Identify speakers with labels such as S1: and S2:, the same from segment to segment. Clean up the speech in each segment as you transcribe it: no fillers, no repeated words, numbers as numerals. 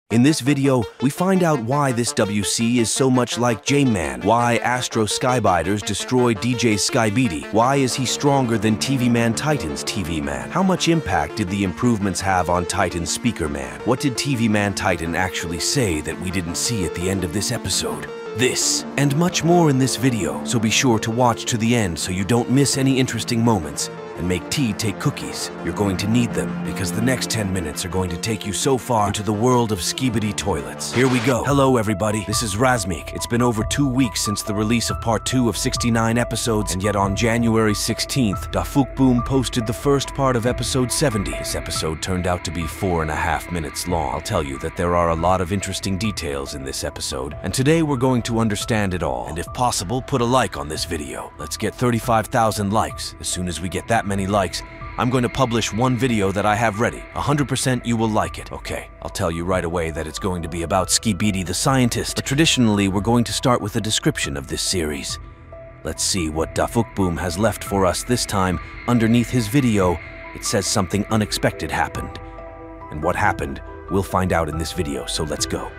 S1: In this video, we find out why this WC is so much like J-Man, why Astro Skybiters destroy DJ Skibidi, why is he stronger than tvmen Titan's tvmen, how much impact did the improvements have on Titan's Speaker Man, what did tvmen Titan actually say that we didn't see at the end of this episode. This, and much more in this video, so be sure to watch to the end so you don't miss any interesting moments. And make tea take cookies. You're going to need them because the next 10 minutes are going to take you so far into the world of Skibidi Toilets. Here we go. Hello everybody, this is Razmeek. It's been over 2 weeks since the release of part 2 of 69 episodes, and yet on January 16th, dafuqboom posted the first part of episode 70. This episode turned out to be 4.5 minutes long. I'll tell you that there are a lot of interesting details in this episode, and today we're going to understand it all. And if possible, put a like on this video. Let's get 35,000 likes. As soon as we get that many likes, I'm going to publish one video that I have ready. 100% you will like it. Okay, I'll tell you right away that it's going to be about Skibidi the scientist, but traditionally we're going to start with a description of this series. Let's see what dafuqboom has left for us this time. Underneath his video, it says something unexpected happened. And what happened, we'll find out in this video, so let's go.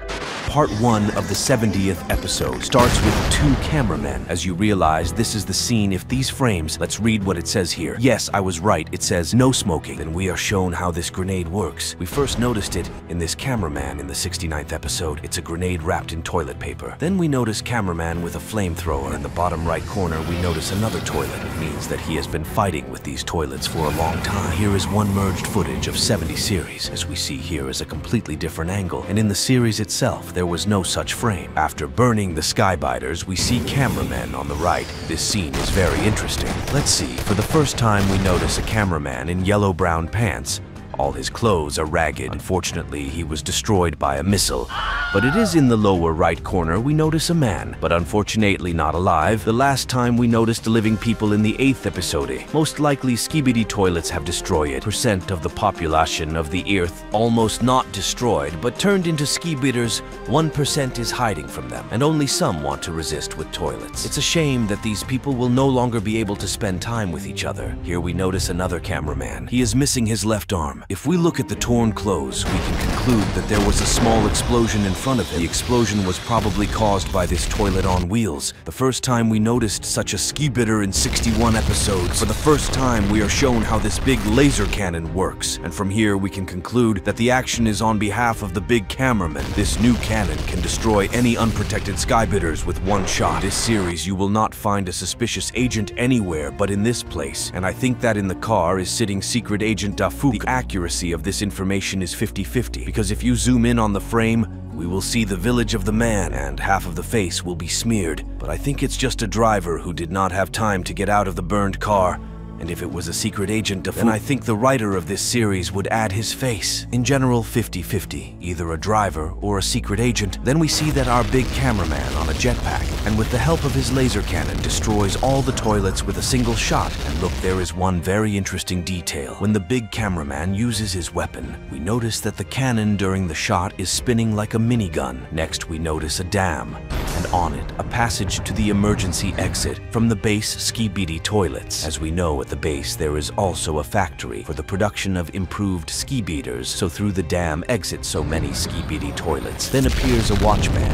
S1: Part 1 of the 70th episode starts with 2 cameramen. As you realize, this is the scene if these frames. Let's read what it says here. Yes, I was right. It says no smoking. Then we are shown how this grenade works. We first noticed it in this cameraman in the 69th episode. It's a grenade wrapped in toilet paper. Then we notice cameraman with a flamethrower. In the bottom right corner, we notice another toilet. It means that he has been fighting with these toilets for a long time. Here is one merged footage of 70 series. As we see here is a completely different angle. And in the series itself, there was no such frame. After burning the Skybiters, we see cameramen on the right. This scene is very interesting. Let's see. For the first time, we notice a cameraman in yellow-brown pants. All his clothes are ragged. Unfortunately, he was destroyed by a missile. But it is in the lower right corner we notice a man, but unfortunately not alive. The last time we noticed living people in the 8th episode. Most likely Skibidi Toilets have destroyed. Percent of the population of the Earth almost not destroyed, but turned into Skibiders. 1% is hiding from them, and only some want to resist with toilets. It's a shame that these people will no longer be able to spend time with each other. Here we notice another cameraman. He is missing his left arm. If we look at the torn clothes, we can conclude that there was a small explosion in front of him. The explosion was probably caused by this toilet on wheels. The first time we noticed such a Skibidi in 61 episodes. For the first time, we are shown how this big laser cannon works. And from here, we can conclude that the action is on behalf of the big cameraman. This new cannon can destroy any unprotected Skybiders with one shot. In this series, you will not find a suspicious agent anywhere but in this place. And I think that in the car is sitting Secret Agent Dafuq. The accuracy of this information is 50-50, because if you zoom in on the frame, we will see the village of the man, and half of the face will be smeared. But I think it's just a driver who did not have time to get out of the burned car. And if it was a secret agent, then I think the writer of this series would add his face. In general, 50-50, either a driver or a secret agent. Then we see that our big cameraman on a jetpack, and with the help of his laser cannon, destroys all the toilets with a single shot. And look, there is one very interesting detail. When the big cameraman uses his weapon, we notice that the cannon during the shot is spinning like a minigun. Next, we notice a dam, and on it, a passage to the emergency exit from the base Skibidi Toilets. As we know, at the base there is also a factory for the production of improved Skibiders, so through the dam exit so many Skibidi Toilets. Then appears a watchman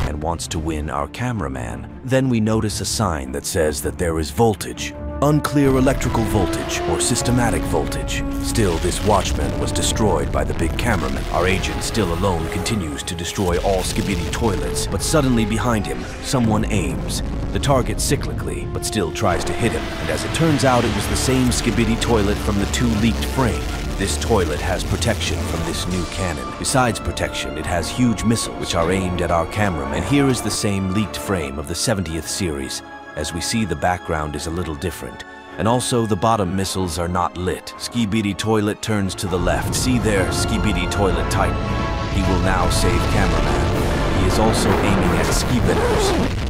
S1: and wants to win our cameraman. Then we notice a sign that says that there is voltage. Unclear electrical voltage or systematic voltage. Still, this watchman was destroyed by the big cameraman. Our agent, still alone, continues to destroy all Skibidi Toilets, but suddenly behind him, someone aims. The target cyclically, but still tries to hit him, and as it turns out, it was the same Skibidi Toilet from the 2 leaked frame. This toilet has protection from this new cannon. Besides protection, it has huge missiles which are aimed at our cameraman. And here is the same leaked frame of the 70th series. As we see, the background is a little different. And also, the bottom missiles are not lit. Skibidi Toilet turns to the left. See there, Skibidi Toilet Titan. He will now save cameraman. He is also aiming at Skibiders.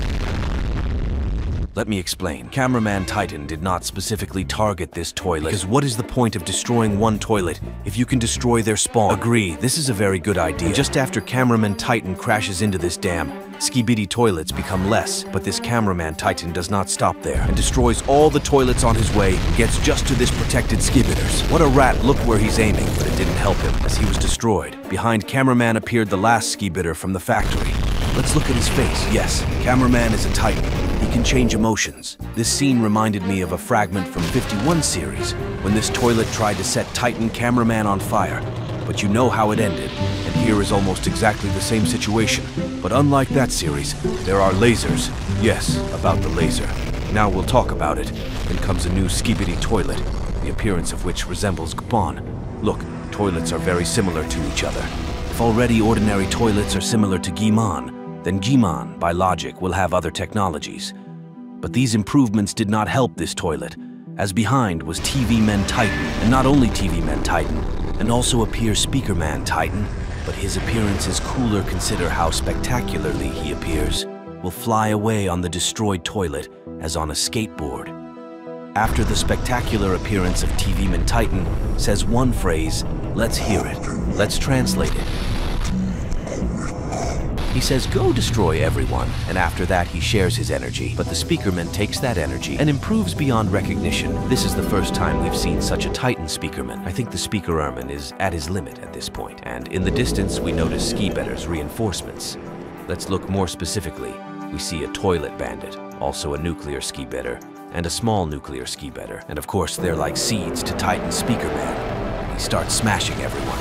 S1: Let me explain. Cameraman Titan did not specifically target this toilet, because what is the point of destroying one toilet if you can destroy their spawn? Agree, this is a very good idea. Just after Cameraman Titan crashes into this dam, Skibidi Toilets become less, but this Cameraman Titan does not stop there and destroys all the toilets on his way and gets just to this protected Skibiders. What a rat, look where he's aiming, but it didn't help him as he was destroyed. Behind Cameraman appeared the last Skibidder from the factory. Let's look at his face. Yes, Cameraman is a Titan. He can change emotions. This scene reminded me of a fragment from 51 series when this toilet tried to set Titan Cameraman on fire. But you know how it ended, and here is almost exactly the same situation. But unlike that series, there are lasers. Yes, about the laser. Now we'll talk about it. Then comes a new Skibidi Toilet, the appearance of which resembles Gbon. Look, toilets are very similar to each other. If already ordinary toilets are similar to Giman, then Giman, by logic, will have other technologies. But these improvements did not help this toilet, as behind was tvmen Titan, and not only tvmen Titan, and also appears Speakerman Titan, but his appearance is cooler. Consider how spectacularly he appears. Will fly away on the destroyed toilet as on a skateboard. After the spectacular appearance of tvmen Titan says one phrase, let's hear it. Let's translate it. He says, go destroy everyone, and after that he shares his energy. But the Speakerman takes that energy and improves beyond recognition. This is the first time we've seen such a Titan Speakerman. I think the Speakerman is at his limit at this point. And in the distance, we notice Skibidder's reinforcements. Let's look more specifically. We see a toilet bandit, also a nuclear Skibidder, and a small nuclear Skibidder. And of course, they're like seeds to Titan Speakerman. He starts smashing everyone.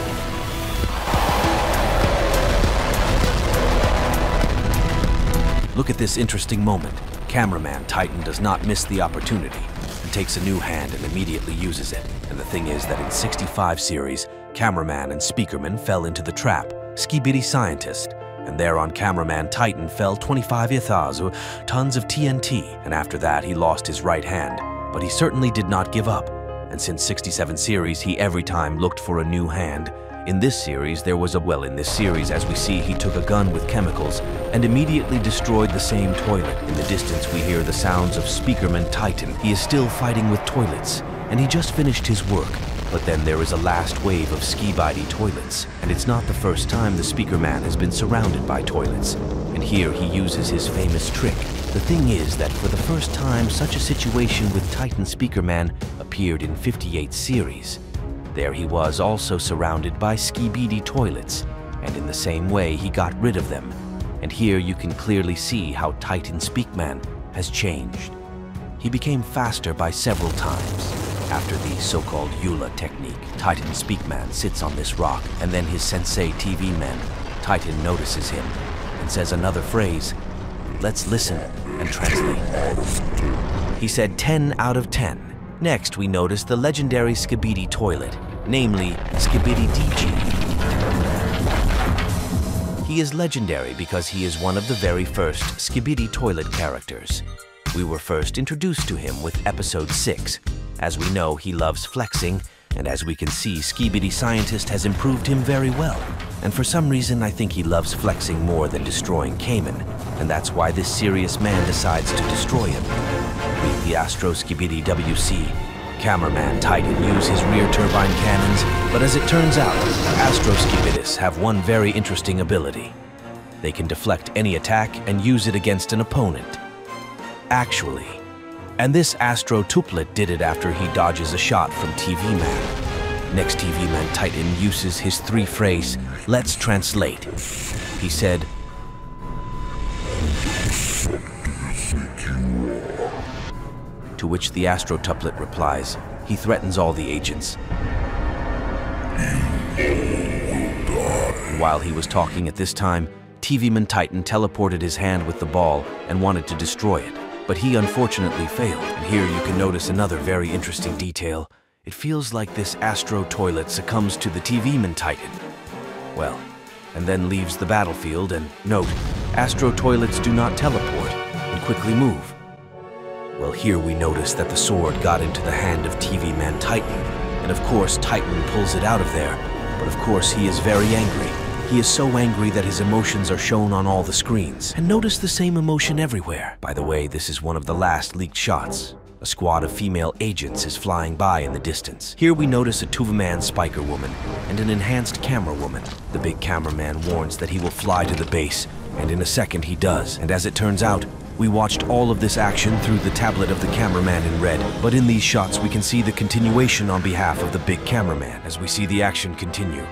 S1: Look at this interesting moment. Cameraman Titan does not miss the opportunity and takes a new hand and immediately uses it. And the thing is that in 65 series, Cameraman and Speakerman fell into the trap, Skibidi Scientist, and there on Cameraman Titan fell 25,000 tons of TNT, and after that he lost his right hand. But he certainly did not give up, and since 67 series he every time looked for a new hand. In this series, as we see, he took a gun with chemicals and immediately destroyed the same toilet. In the distance, we hear the sounds of Speakerman Titan. He is still fighting with toilets, and he just finished his work. But then there is a last wave of Skibidi Toilets, and it's not the first time the Speakerman has been surrounded by toilets. And here he uses his famous trick. The thing is that for the first time, such a situation with Titan Speakerman appeared in 58 series. There he was also surrounded by Skibidi Toilets, and in the same way he got rid of them. And here you can clearly see how Titan Speakman has changed. He became faster by several times. After the so-called Eula technique, Titan Speakman sits on this rock, and then his sensei tvmen Titan notices him and says another phrase. Let's listen and translate. He said 10 out of 10. Next, we notice the legendary Skibidi Toilet, namely Skibidi DG. He is legendary because he is one of the very first Skibidi Toilet characters. We were first introduced to him with episode 6. As we know, he loves flexing, and as we can see, Skibidi Scientist has improved him very well. And for some reason, I think he loves flexing more than destroying Cayman, and that's why this serious man decides to destroy him. Meet the Astro Skibidi WC. Cameraman Titan use his rear turbine cannons, but as it turns out, Astro Skibidis have one very interesting ability. They can deflect any attack and use it against an opponent. Actually, and this ASTROTOILET did it after he dodges a shot from tvmen. Next, tvmen Titan uses his three-phrase, let's translate. He said, to which the ASTROTOILET replies, he threatens all the agents. While he was talking at this time, tvmen Titan teleported his hand with the ball and wanted to destroy it, but he unfortunately failed. And here you can notice another very interesting detail. It feels like this ASTROTOILET succumbs to the tvmen Titan. Well, and then leaves the battlefield, and note, ASTROTOILETs do not teleport and quickly move. Well, here we notice that the sword got into the hand of tvmen Titan, and of course Titan pulls it out of there, but of course he is very angry, He is so angry that his emotions are shown on all the screens. And notice the same emotion everywhere. By the way, this is one of the last leaked shots. A squad of female agents is flying by in the distance. Here we notice a tvmen spiker woman and an enhanced camera woman. The big cameraman warns that he will fly to the base, and in a second he does. And as it turns out, we watched all of this action through the tablet of the cameraman in red. But in these shots we can see the continuation on behalf of the big cameraman as we see the action continue.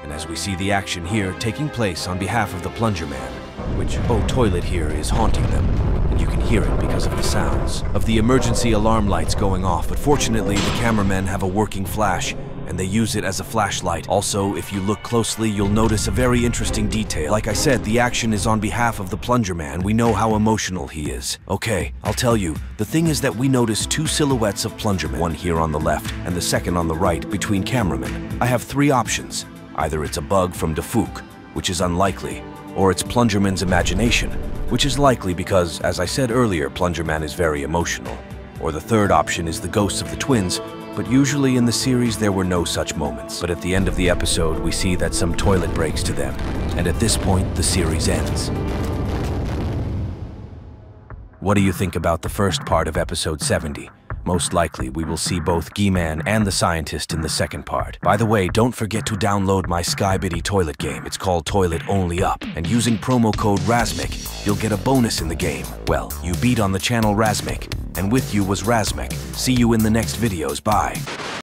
S1: And as we see the action here taking place on behalf of the plunger man, which, oh, toilet here is haunting them. And you can hear it because of the sounds of the emergency alarm lights going off. But fortunately, the cameramen have a working flash, and they use it as a flashlight. Also, if you look closely, you'll notice a very interesting detail. Like I said, the action is on behalf of the plunger man. We know how emotional he is. Okay, I'll tell you. The thing is that we notice two silhouettes of plunger men, one here on the left and the second on the right between cameramen. I have three options. Either it's a bug from dafuq, which is unlikely, or it's Plungerman's imagination, which is likely because, as I said earlier, Plungerman is very emotional. Or the third option is the ghosts of the twins, but usually in the series there were no such moments. But at the end of the episode, we see that some toilet breaks to them, and at this point, the series ends. What do you think about the first part of episode 70? Most likely, we will see both G-Man and the scientist in the second part. By the way, don't forget to download my Skibidi Toilet game. It's called Toilet Only Up, and using promo code RASMIC, you'll get a bonus in the game. Well, you beat on the channel RASMIC, and with you was RASMIC. See you in the next videos. Bye.